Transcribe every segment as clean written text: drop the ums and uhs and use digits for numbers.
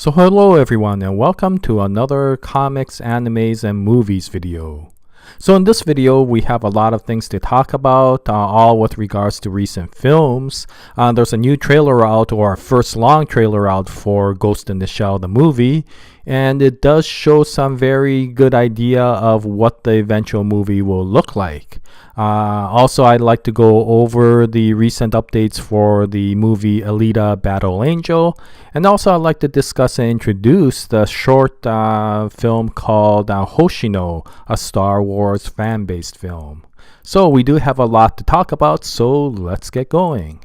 So hello everyone and welcome to another comics, animes, and movies video. So in this video we have a lot of things to talk about, all with regards to recent films. There's a new trailer out, or a first long trailer out for Ghost in the Shell the movie, and it does show some very good idea of what the eventual movie will look like. Also, I'd like to go over the recent updates for the movie Alita Battle Angel, and also I'd like to discuss and introduce the short film called Hoshino, a Star Wars fan-based film. So we do have a lot to talk about, so let's get going.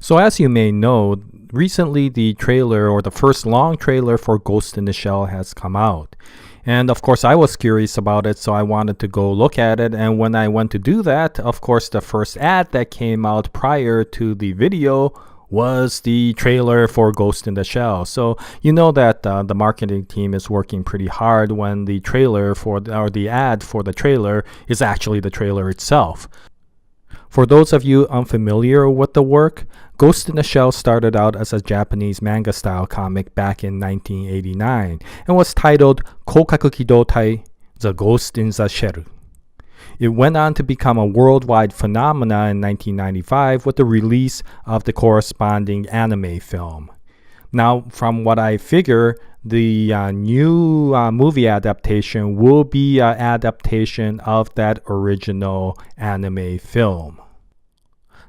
So as you may know, recently the trailer, or the first long trailer for Ghost in the Shell, has come out. And of course I was curious about it, so I wanted to go look at it. And when I went to do that, of course the first ad that came out prior to the video was the trailer for Ghost in the Shell. So you know that the marketing team is working pretty hard when the trailer or the ad for the trailer is actually the trailer itself. For those of you unfamiliar with the work, Ghost in the Shell started out as a Japanese manga-style comic back in 1989 and was titled Koukaku Kidotai, The Ghost in the Shell. It went on to become a worldwide phenomenon in 1995 with the release of the corresponding anime film. Now, from what I figure, the new movie adaptation will be an adaptation of that original anime film.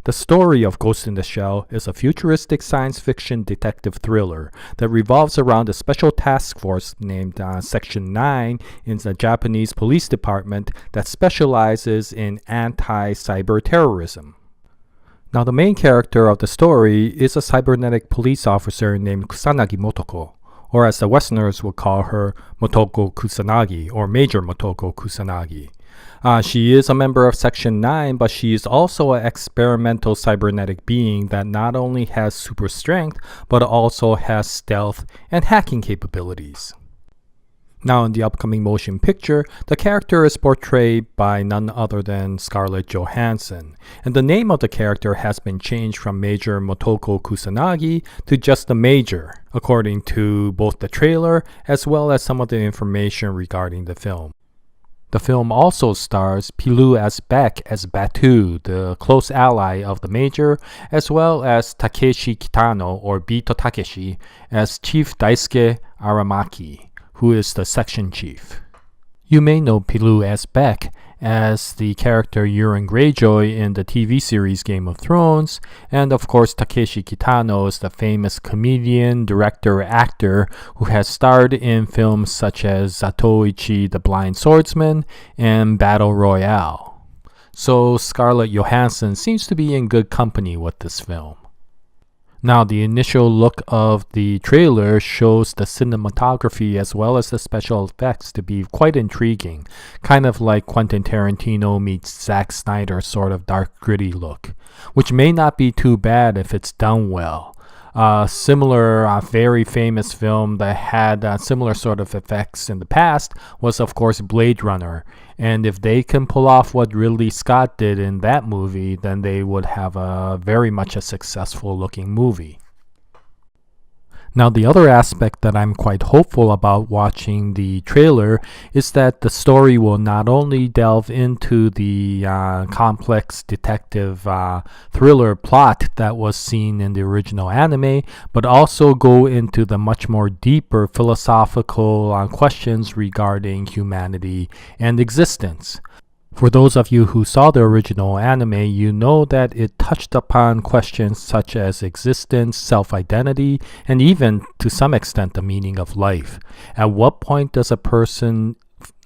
The story of Ghost in the Shell is a futuristic science fiction detective thriller that revolves around a special task force named Section 9 in the Japanese police department that specializes in anti-cyber terrorism. Now, the main character of the story is a cybernetic police officer named Kusanagi Motoko, or as the Westerners would call her, Motoko Kusanagi, or Major Motoko Kusanagi. She is a member of Section 9, but she is also an experimental cybernetic being that not only has super strength, but also has stealth and hacking capabilities. Now, in the upcoming motion picture, the character is portrayed by none other than Scarlett Johansson, and the name of the character has been changed from Major Motoko Kusanagi to just the Major, according to both the trailer as well as some of the information regarding the film. The film also stars Pilou as Beck as Batu, the close ally of the Major, as well as Takeshi Kitano, or Bito Takeshi, as Chief Daisuke Aramaki, who is the section chief. You may know Pilou as Beck as the character Euron Greyjoy in the TV series Game of Thrones, and of course Takeshi Kitano is the famous comedian, director, actor who has starred in films such as Zatoichi the Blind Swordsman and Battle Royale. So Scarlett Johansson seems to be in good company with this film. Now, the initial look of the trailer shows the cinematography as well as the special effects to be quite intriguing, kind of like Quentin Tarantino meets Zack Snyder sort of dark gritty look, which may not be too bad if it's done well. Similar, very famous film that had similar sort of effects in the past was, of course, Blade Runner. And if they can pull off what Ridley Scott did in that movie, then they would have very much a successful looking movie. Now, the other aspect that I'm quite hopeful about watching the trailer is that the story will not only delve into the complex detective thriller plot that was seen in the original anime, but also go into the much more deeper philosophical questions regarding humanity and existence. For those of you who saw the original anime, you know that it touched upon questions such as existence, self-identity, and even, to some extent, the meaning of life. At what point does a person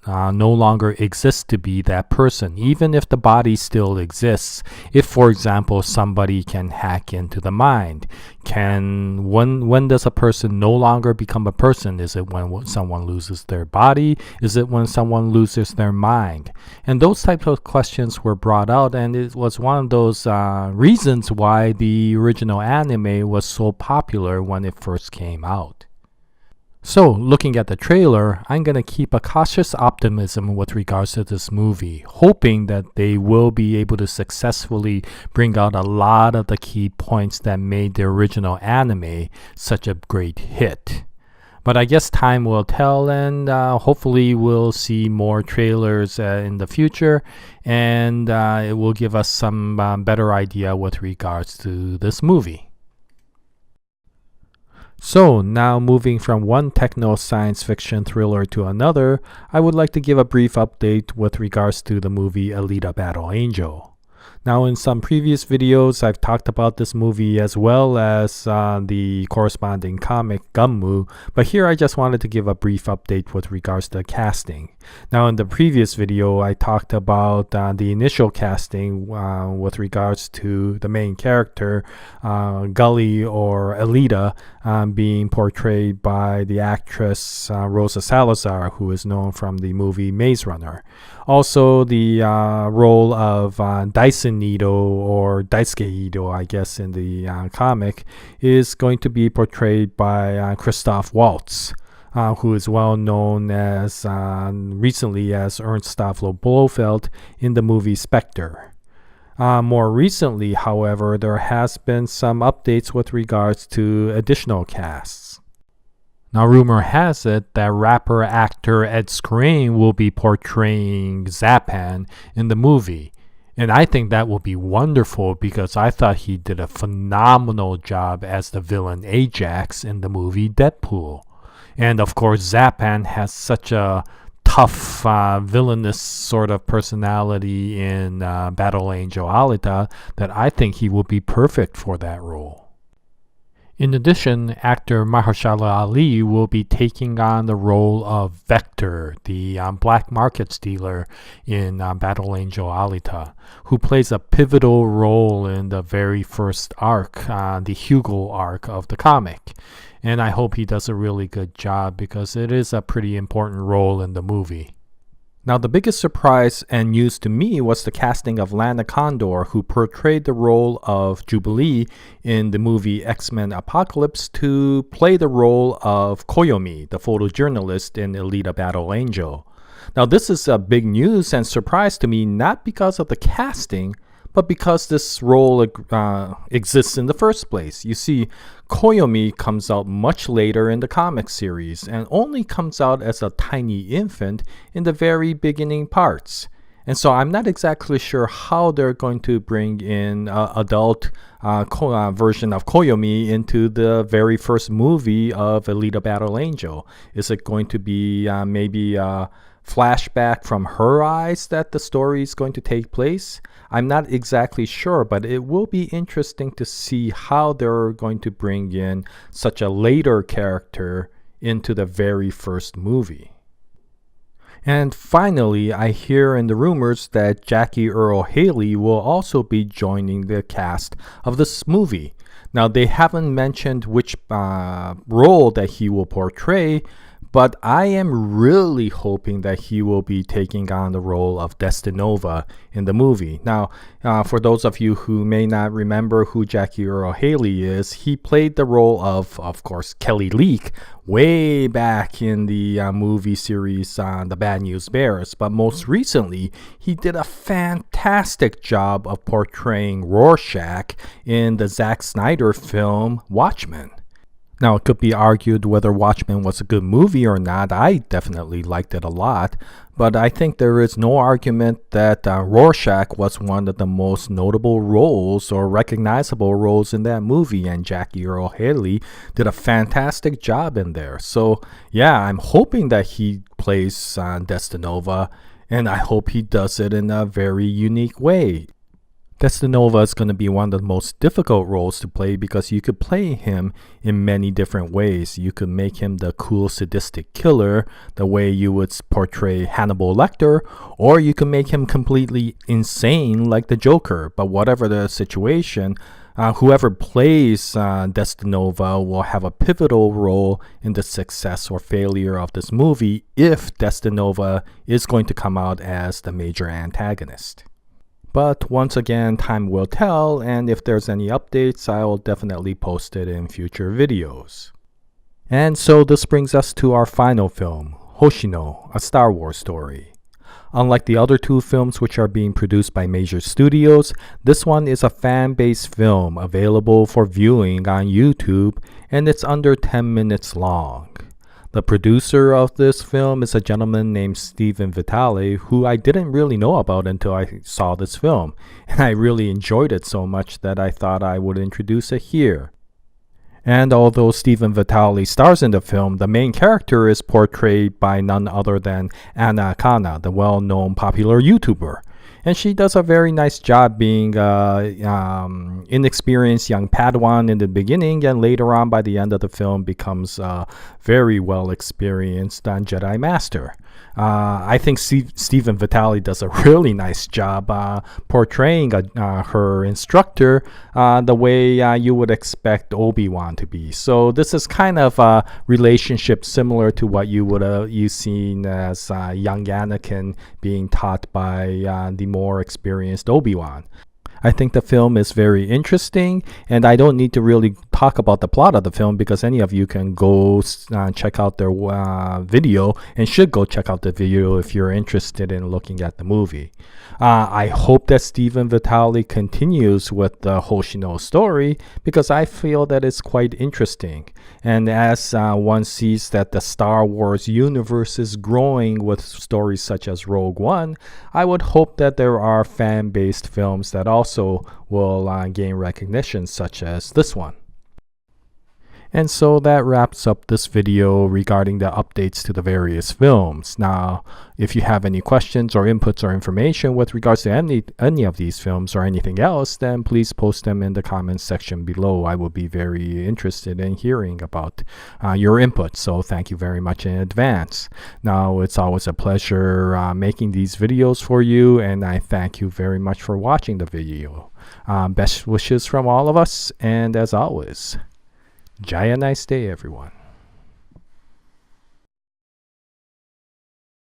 no longer exist to be that person, even if the body still exists? If, for example, somebody can hack into the mind, when does a person no longer become a person? Is it when someone loses their body? Is it when someone loses their mind? And those types of questions were brought out, and it was one of those reasons why the original anime was so popular when it first came out. So, looking at the trailer, I'm going to keep a cautious optimism with regards to this movie, hoping that they will be able to successfully bring out a lot of the key points that made the original anime such a great hit. But I guess time will tell, and hopefully we'll see more trailers in the future, and it will give us some better idea with regards to this movie. So now moving from one techno science fiction thriller to another, I would like to give a brief update with regards to the movie Alita Battle Angel. Now in some previous videos, I've talked about this movie as well as the corresponding comic Gummu, but here I just wanted to give a brief update with regards to the casting. Now in the previous video, I talked about the initial casting with regards to the main character, Gully or Alita, being portrayed by the actress Rosa Salazar, who is known from the movie Maze Runner. Also, the role of Dyson Ito, or Daisuke Ito, I guess, in the comic, is going to be portrayed by Christoph Waltz, who is well known as recently as Ernst Stavro Blofeld in the movie Spectre. More recently, however, there has been some updates with regards to additional casts. Now, rumor has it that rapper actor Ed Skrein will be portraying Zapan in the movie. And I think that will be wonderful because I thought he did a phenomenal job as the villain Ajax in the movie Deadpool. And of course, Zapan has such a tough, villainous sort of personality in Battle Angel Alita that I think he will be perfect for that role. In addition, actor Mahershala Ali will be taking on the role of Vector, the black market stealer in Battle Angel Alita, who plays a pivotal role in the very first arc, the Hugo arc of the comic. And I hope he does a really good job because it is a pretty important role in the movie. Now, the biggest surprise and news to me was the casting of Lana Condor, who portrayed the role of Jubilee in the movie X-Men Apocalypse, to play the role of Koyomi, the photojournalist in Alita Battle Angel. Now, this is a big news and surprise to me, not because of the casting, but because this role exists in the first place. You see, Koyomi comes out much later in the comic series and only comes out as a tiny infant in the very beginning parts. And so I'm not exactly sure how they're going to bring in an adult version of Koyomi into the very first movie of Alita Battle Angel. Is it going to be maybe a flashback from her eyes that the story is going to take place? I'm not exactly sure, but it will be interesting to see how they're going to bring in such a later character into the very first movie. And finally, I hear in the rumors that Jackie Earle Haley will also be joining the cast of this movie. Now, they haven't mentioned which role that he will portray, but I am really hoping that he will be taking on the role of Destinova in the movie. Now, for those of you who may not remember who Jackie Earle Haley is, he played the role of course, Kelly Leak way back in the movie series The Bad News Bears. But most recently, he did a fantastic job of portraying Rorschach in the Zack Snyder film Watchmen. Now, it could be argued whether Watchmen was a good movie or not. I definitely liked it a lot, but I think there is no argument that Rorschach was one of the most notable roles or recognizable roles in that movie, and Jackie Earle Haley did a fantastic job in there. So, yeah, I'm hoping that he plays Destinova, and I hope he does it in a very unique way. Destinova is going to be one of the most difficult roles to play because you could play him in many different ways. You could make him the cool sadistic killer, the way you would portray Hannibal Lecter, or you could make him completely insane like the Joker. But whatever the situation, whoever plays Destinova will have a pivotal role in the success or failure of this movie if Destinova is going to come out as the major antagonist. But once again, time will tell, and if there's any updates, I'll definitely post it in future videos. And so this brings us to our final film, Hoshino, a Star Wars story. Unlike the other two films which are being produced by major studios, this one is a fan-based film available for viewing on YouTube, and it's under 10 minutes long. The producer of this film is a gentleman named Stephen Vitale, who I didn't really know about until I saw this film, and I really enjoyed it so much that I thought I would introduce it here. And although Stephen Vitale stars in the film, the main character is portrayed by none other than Anna Akana, the well-known popular YouTuber. And she does a very nice job being inexperienced young Padawan in the beginning, and later on by the end of the film becomes a very well experienced Jedi Master. I think Stephen Vitale does a really nice job portraying her instructor the way you would expect Obi-Wan to be. So this is kind of a relationship similar to what you would you seen as young Anakin being taught by the more experienced Obi-Wan. I think the film is very interesting, and I don't need to really talk about the plot of the film because any of you can go check out their video, and should go check out the video if you're interested in looking at the movie. I hope that Stephen Vitale continues with the Hoshino story because I feel that it's quite interesting. And as one sees that the Star Wars universe is growing with stories such as Rogue One, I would hope that there are fan-based films that also will gain recognition such as this one. And so that wraps up this video regarding the updates to the various films. Now, if you have any questions or inputs or information with regards to any of these films or anything else, then please post them in the comments section below. I will be very interested in hearing about your input, so thank you very much in advance. Now, it's always a pleasure making these videos for you, and I thank you very much for watching the video. Best wishes from all of us, and as always, Jaya, nice day, everyone.